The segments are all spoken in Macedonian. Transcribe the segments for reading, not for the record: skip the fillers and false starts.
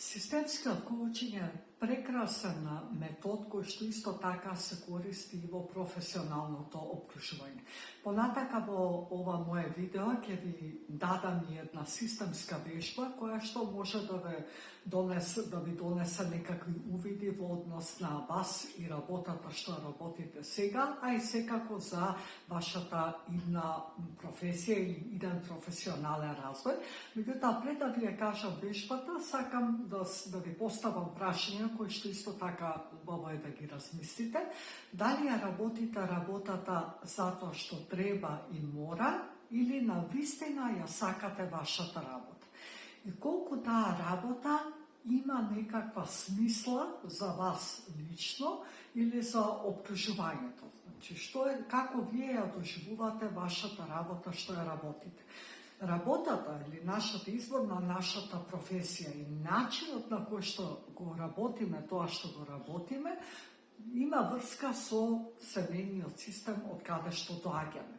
Системскиот коучинг е прекрасен метод кој што исто така се користи и во професионалното обкружување. Понатака во ова мое видео ќе ви дадам и една системска вежба која што може да ви донесе некакви увиди во однос на вас и работата што работите сега, а и секако за вашата идна професија или иден професионален развој. Меѓутоа, пред да ви ја кажам вежбата, сакам да ви поставам прашања кои што исто така убаво е да ги размислите. Дали ја работите работата затоа што треба и мора, или на вистина ја сакате вашата работа? И колку таа работа има некаква смисла за вас лично или за обкружувањето. Значи, како вие ја доживувате вашата работа што ја работите. Работата или нашата избор на нашата професија и начинот на кој што го работиме тоа што го работиме има врска со семејниот систем од каде што доаѓаме.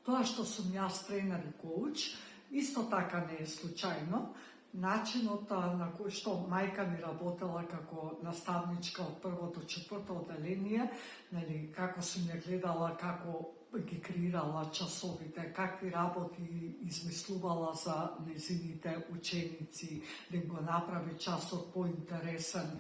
Тоа што сум јас тренер и коуч исто така не е случајно. Начинот на кој што мајка ми работела како наставничка од 1 до 4 одделение, како сум ја гледала, како ги креирала часовите, какви работи измислувала за незините ученици, да го направи часот поинтересен.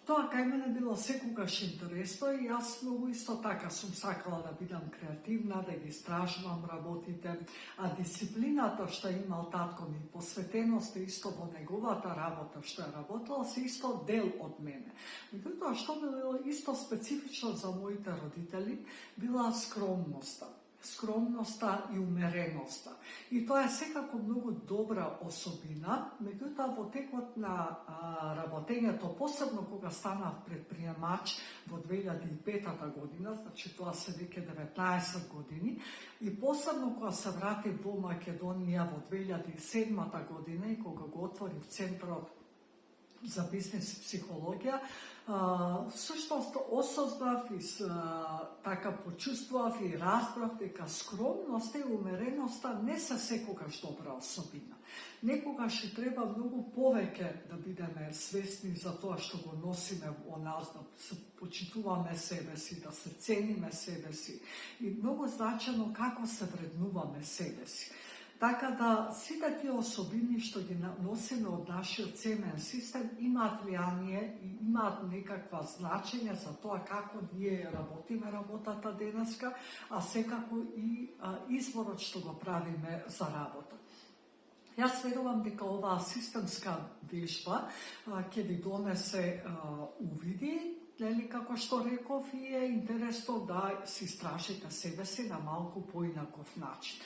Тоа кај мене било секогаш интересно и јас многу исто така сум сакала да бидам креативна, да ги истражувам работите, а дисциплината што имал татко ми, посветеност исто во неговата работа што ја работела, се исто дел од мене. Меѓутоа, што било исто специфично за моите родители, била скромноста и умереноста. И тоа е секако многу добра особина, меѓутоа во текот на работењето, посебно кога станав предприемач во 2005 година, значи тоа се веќе 19 години, и посебно кога се вратив во Македонија во 2007 година и кога го отворив Центарот за бизнес и психологија, всушност осознав и така почувствував и разбрав дека скромноста и умереноста не се секогаш добра особина. Некогаш и треба многу повеќе да бидеме свесни за тоа што го носиме во нас, да се почитуваме себе си, да се цениме себе си и многу значено како се вреднуваме себе си. Така да сите тие особини што ги носиме од нашиот семеен систем имаат влијание и имаат некаква значење за тоа како ние работиме работата денеска, а секако и изборот што го правиме за работа. Јас верувам дека оваа системска вежба ќе ви донесе увиди, како што реков, и е интересно да си истражите себе си на малку поинаков начин.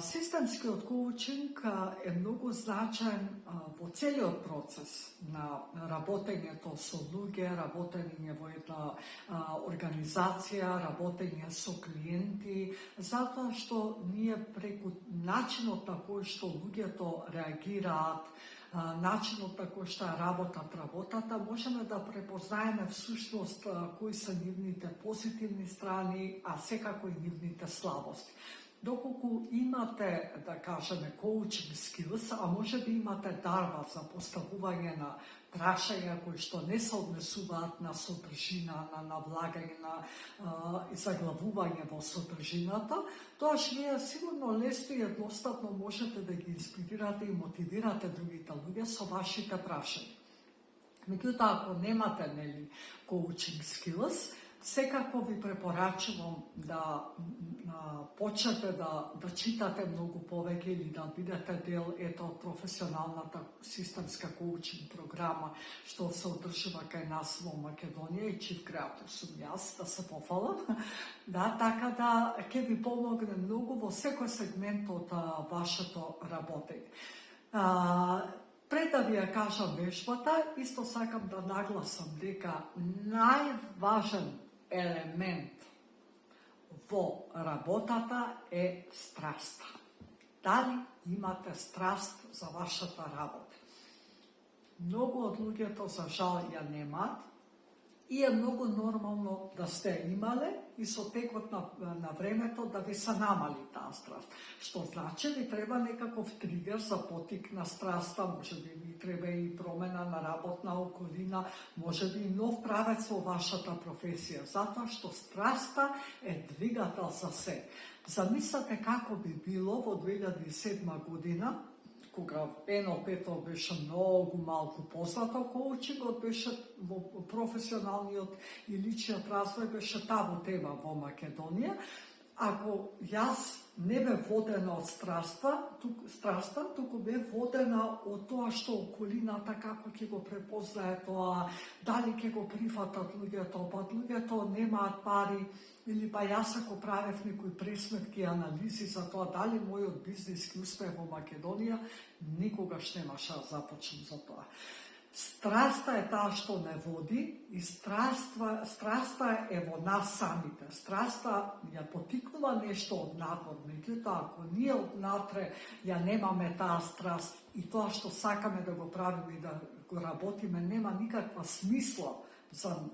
Системскиот коучинг е многу значаен во целиот процес на работењето со луѓе, работење во една организација, работење со клиенти, затоа што ние преку начинот на кој што луѓето реагираат, начинот на кој што работат работата, можеме да препознаеме всушност кои се нивните позитивни страни, а секако и нивните слабости. Доколку имате, да кажеме, coaching skills, а може би имате дарба за поставување на прашања кои што не се однесуваат на содржина, на влагање, на заглавување во содржината, тоаш вие сигурно лесно и едноставно можете да ги инспирирате и мотивирате другите луѓе со вашите прашања. Меѓутоа, ако немате coaching skills, секако ви препорачувам да почнете да читате многу повеќе или да бидете дел од професионалната системска коучинг програма што се одржува кај нас во Македонија и чиј креатор сум јас, да се пофалам. Да, така да ќе ви помогне многу во секој сегмент од вашето работење. Пред да ви ја кажам вежбата, исто сакам да нагласам дека најважен елемент во работата е страста. Дали имате страст за вашата работа? Многу од луѓето за жал ја немаат И е многу нормално да сте имале и со текот на времето да ви се намали таа страст. Што значи ви треба некаков тригер за потик на страста, може би ви треба и промена на работна околина, може би и нов правец во вашата професија, затоа што страста е двигател за се. Замислете како би било во 2007 година, кога НЛП-то беше многу малку познато, коучингот беше во професионалниот и личниот развој беше табу тема во Македонија. Ако јас не бе водена од страста, туку бе водена од тоа што околината како ќе го препознае тоа, дали ќе го прифатат луѓето, па луѓето немаат пари, или па јас ако правев некои пресметки и анализи за тоа дали мојот бизнис ќе успее во Македонија, никогаш немаше да започнам за тоа. Страста е таа што не води и страста е во нас самите. Страста ја потикнува нешто од надвор, меѓутоа ако ние однатре ја немаме таа страст и тоа што сакаме да го правиме и да го работиме, нема никаква смисла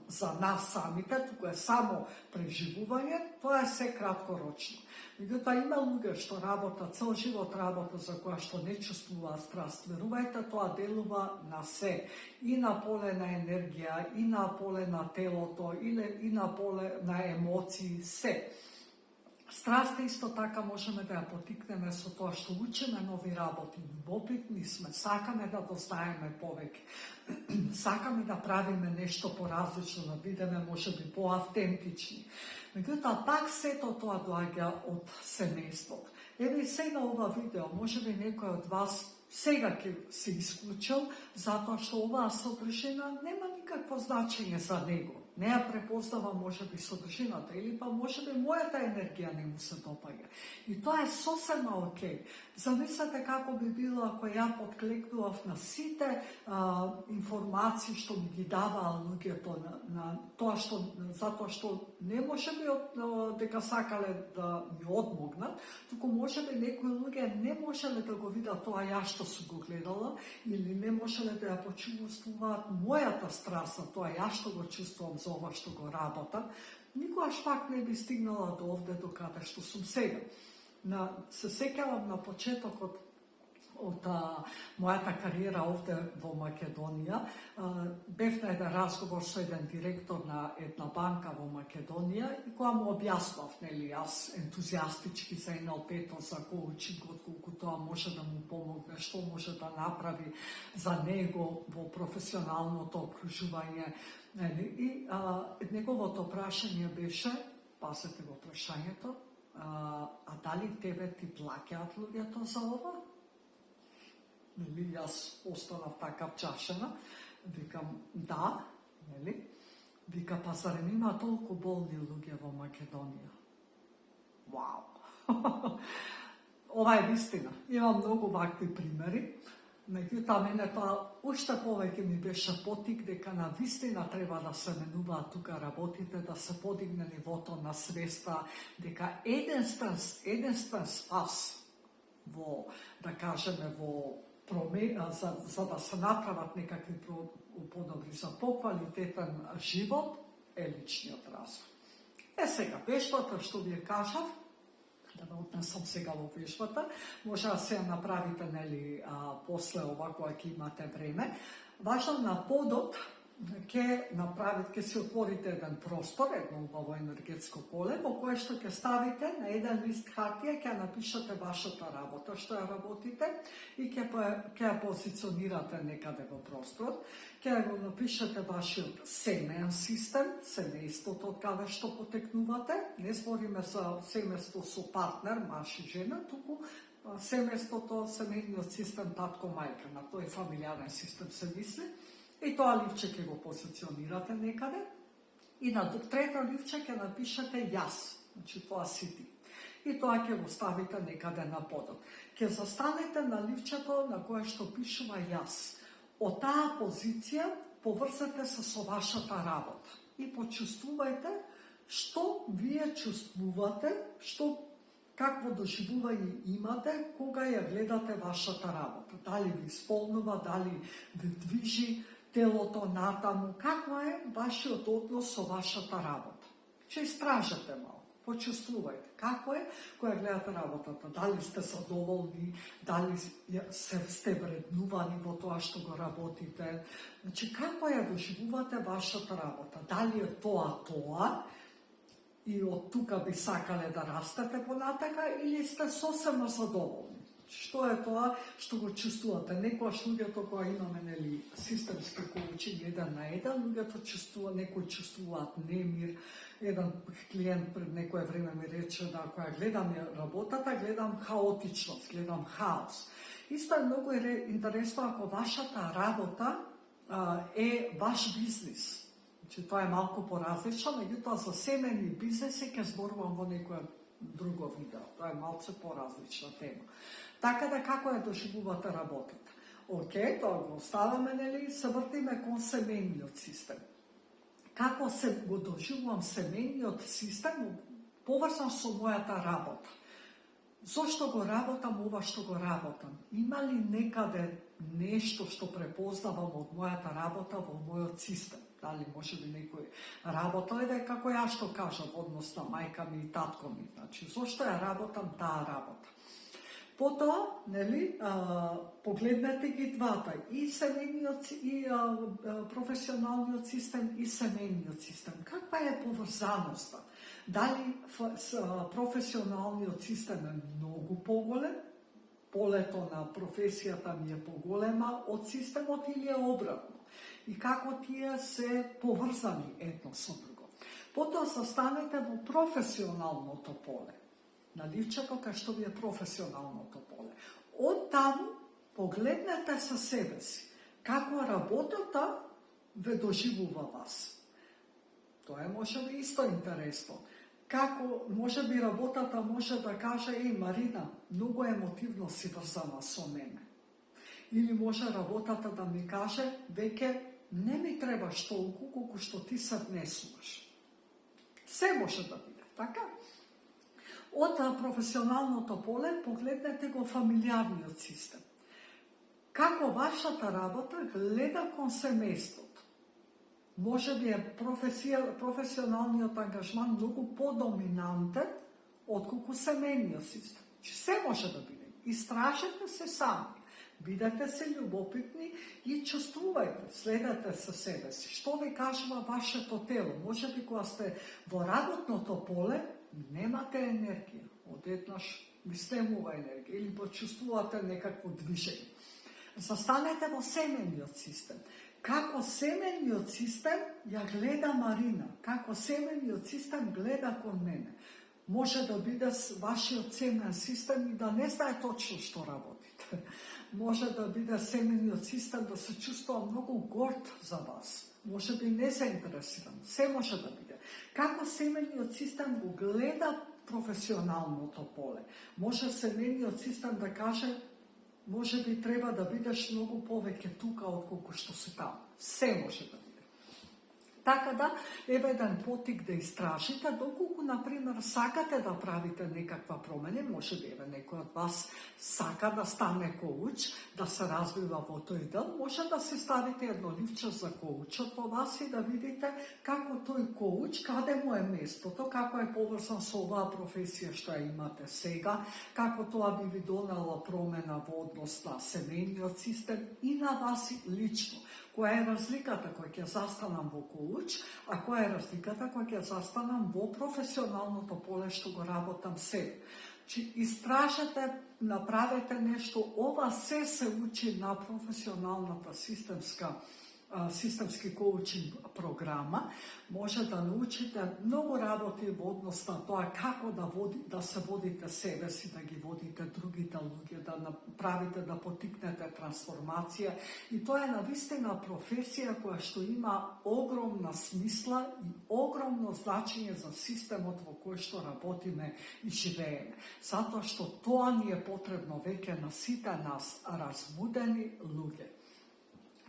за нас самите, туку е само преживување, тоа е се краткорочно. Меѓутоа има луѓе што работат, цел живот работат за која што не чувствуваат страст. Верувајте, тоа делува на се. И на поле на енергија, и на поле на телото, и на поле на емоции, се. Страста исто така можеме да ја потикнеме со тоа што учиме нови работи, любопитни сме, сакаме да дознаеме повеќе, сакаме да правиме нешто поразлично, да бидеме можеби поавтентични. Меѓутоа, пак сето тоа доаѓа од семејството. Еве и сега ова видео, можеби некој од вас сега ќе се исклучил, затоа што оваа содржина нема никакво значење за него. Не ја препознава можеби содржината, или па можеби мојата енергија не му се допаѓа. И тоа е сосема окей. Замислете како би било ако ја подклекнував на сите информации што ми ги даваа луѓето на тоа што затоа што не можеби дека сакале да ми одмогнат, туку можеби некои луѓе не можеле да го видат тоа ја што су го гледала, или не можеле да ја почувствуваат мојата страст, тоа ја што го чувствувам за ова што го работам, никогаш пак не би стигнала до овде до каде што сум сега. Се сеќавам на почетокот од мојата кариера овде во Македонија. Бев на еден разговор со еден директор на една банка во Македонија и кога му објаснав, нели, јас ентузијастички за НЛП-то, за коучингот, колку тоа може да му помогне, што може да направи за него во професионалното окружување. И неговото прашање беше, пазете го прашањето, а дали тебе ти плаќаат луѓето за ова? Нели, јас останав така вчашена, викам да, нели? Вика, па зарем има толку болни луѓе во Македонија? Вау! Ова е вистина. Има многу вакви примери. Меѓутоа, мене тоа уште повеќе ми беше потик дека на вистина треба да се менуваат тука работите, да се подигне нивото на свеста, дека единствен спас во, да кажеме, во за да се направат некакви подобри за поквалитетен живот е личниот развој. Сега, вештата што ви ја кажав, да ме отнесам сега во вежбата, може да се ја направите, нели, после ова, кога ќе имате време. Важно на подот ќе се отворите еден простор, едно убаво енергетско поле, во кое што ќе ставите на еден лист хартија, ќе напишете вашата работа, што ја работите, и ќе ја позиционирате некаде во просторот, ќе го напишете вашиот семеен систем, семејството од каде што потекнувате, не збориме за семејство со партнер, маж и жена, туку семејството, семејниот систем, татко, мајка, на тој фамилиарен систем се мисли. И тоа ливче ќе го позиционирате некаде и на трето ливче ќе напишете јас, значи тоа си ти. И тоа ќе го ставите некаде на подот. Ќе застанете на ливчето на кое што пишува јас. Од таа позиција поврзете се со вашата работа и почувствувајте што вие чувствувате, какво доживување имате кога ја гледате вашата работа. Дали ви исполнува, дали ви движи, телото натаму, какво е вашиот однос со вашата работа. Че истражете малку, почувствувајте како е кога гледате работата, дали сте задоволни, дали сте вреднувани во тоа што го работите, значи како ја доживувате вашата работа, дали е тоа и од тука би сакале да растете понатака или сте сосема задоволни. Што е тоа што го чувствувате? Некојаш луѓето кога имаме системски коучинг 1 на 1, луѓето некои чувствуваат немир. Еден клиент пред некое време ми рече да кога гледам работата, гледам хаотичност, гледам хаос. Исто е многу интересно ако вашата работа е ваш бизнис. Значи тоа е малку поразлично, меѓутоа за семејни бизнеси ќе зборувам во некоја друго видео. Тоа е малце поразлична тема. Така да како ја доживувате работата? Океј, тоа го оставаме, се вртиме кон семејниот систем. Како се го доживувам семејниот систем поврзан со мојата работа? Зошто го работам ова што го работам? Има ли некаде нешто што препознавам од мојата работа во мојот систем? Дали може би некој работа е како ја што кажам, однос на мајка ми и татко ми. Значи, зошто ја работам таа работа? Потоа, погледнете ги двата, и семејниот и професионалниот систем и семејниот систем. Каква е поврзаноста? Дали професионалниот систем е многу поголем, полето на професијата ми е поголема од системот или е обратно? И како тие се поврзани едно со друго? Потоа застанете во професионалното поле. На ливчето кај што ви е професионалното поле. Од таму погледнете со себе си. Како работата ве доживува вас. Тоа е може би исто интересно. Како може би работата може да каже: Марина, многу емотивно си врзана со мене. Или може работата да ми каже: веќе не ми требаш толку колку што ти се внесуваш. Се може да биде, така? Од професионалното поле погледнете го фамилиарниот систем. Како вашата работа гледа кон семејството. Може би е професионалниот ангажман многу подоминантен отколку семејниот систем. Се може да биде. Истражете се сами. Бидете се љубопитни и чувствувајте, следете со себе си. Што ви кажува вашето тело? Може би кога сте во работното поле, немате енергија, одеднаш ви стемува енергија или почувствувате некакво движење. Застанете во семејниот систем. Како семејниот систем ја гледа Марина, како семејниот систем гледа кон мене. Може да биде вашиот семејен систем и да не знае точно што работите. Може да биде семејниот систем да се чувствува многу горд за вас. Може би не заинтересиран. Се може да биде. Како семејниот систем го гледа професионалното поле. Може семејниот систем да каже: може би треба да бидеш многу повеќе тука отколку што си таму. Се може да биде. Така да, еве еден потик да истражите, доколку, например, сакате да правите некаква промена, може би еве некој од вас сака да стане коуч, да се развива во тој дел, може да се ставите едно ливче за коучот во вас и да видите како тој коуч, каде му е местото, како е поврзан со оваа професија што ја имате сега, како тоа би ви донело промена во однос на семејниот систем и на вас лично. Која е разликата која ќе застанам во коуч, а која е разликата која ќе застанам во професионалното поле што го работам сега. Истражете, направете нешто, ова се учи на професионалната системски коучинг програма. Може да научите многу работи во однос на тоа како да се водите себе си, да ги водите другите луѓе, да направите, да потикнете трансформација. И тоа е навистина професија која што има огромна смисла и огромно значење за системот во кој што работиме и живееме. Затоа што тоа ни е потребно веќе на сите нас разбудени луѓе.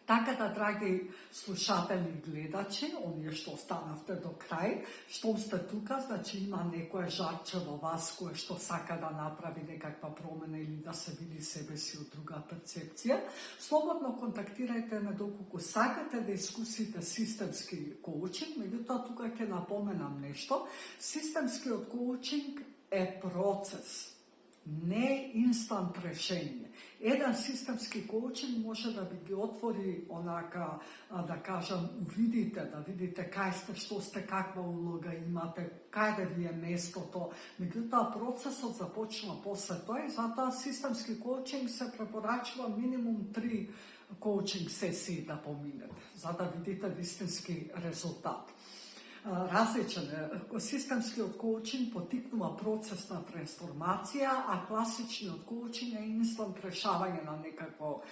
Така да, драги слушатели и гледачи, оние што останавте до крај, што сте тука, значи има некое жарче во вас кое што сака да направи некаква промена или да се види себе си од друга перцепција. Слободно контактирајте ме доколку сакате да искусите системски коучинг, меѓутоа тука ќе напоменам нешто. Системскиот коучинг е процес, не инстант решение. Еден системски коучинг може да ви ги отвори онака, да кажам, увидите, да видите кај сте, што сте, каква улога имате, каде ви е местото. Меѓутоа, процесот започна после тоа и затоа системски коучинг се препорачува минимум 3 коучинг сесии да поминете, за да видите вистински резултат. Различен е. Системскиот коучинг потикнува процес на трансформација, а класичниот коучинг е инстант решавање на некакво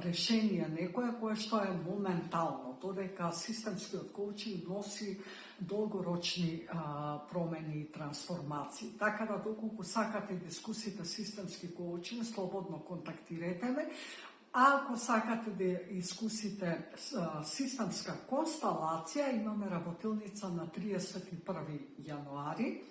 решение некое кое што е моментално, додека системскиот коучинг носи долгорочни промени и трансформации. Така да доколку сакате да искусите системски коучинг, слободно контактирете ме. А ако сакате да искусите системска консталација, имаме работилница на 31. јануари.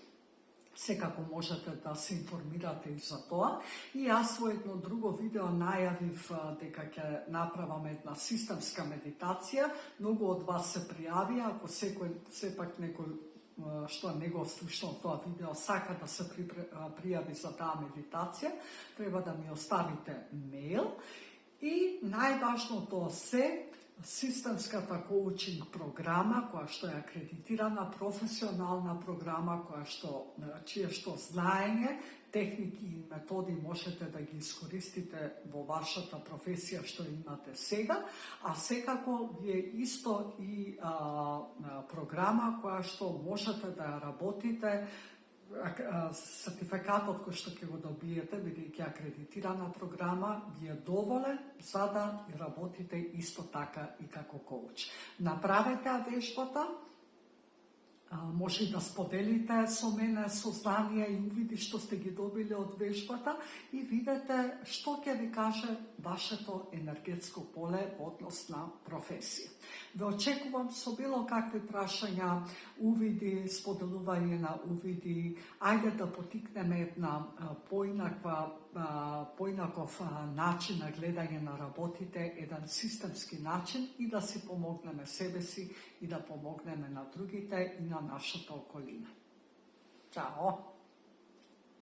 Секако можете да се информирате и за тоа. И јас во едно друго видео најавив дека ќе направам една системска медитација. Многу од вас се пријавија, ако сепак некој што не го слушнал тоа видео, сака да се пријави за таа медитација, треба да ми оставите мејл. И најважното се системската коучинг програма, која што е акредитирана професионална програма, чие што знаење, техники и методи можете да ги искористите во вашата професија што имате сега, а секако ви е исто и програма која што можете да ја работите. Сертификатот кој што ќе го добиете, бидејќи акредитирана програма, ви е доволен за да работите исто така и како коуч. Направете вежбата, може да споделите со мене сознание и увиди што сте ги добили од вежбата и видете што ќе ви каже вашето енергетско поле во однос на професија. Ве очекувам со било какви прашања, увиди, споделување на увиди. Ајде да потикнеме една поинаков начин на гледање на работите, еден системски начин и да си помогнеме себе си и да помогнеме на другите и на нашата околина. Чао!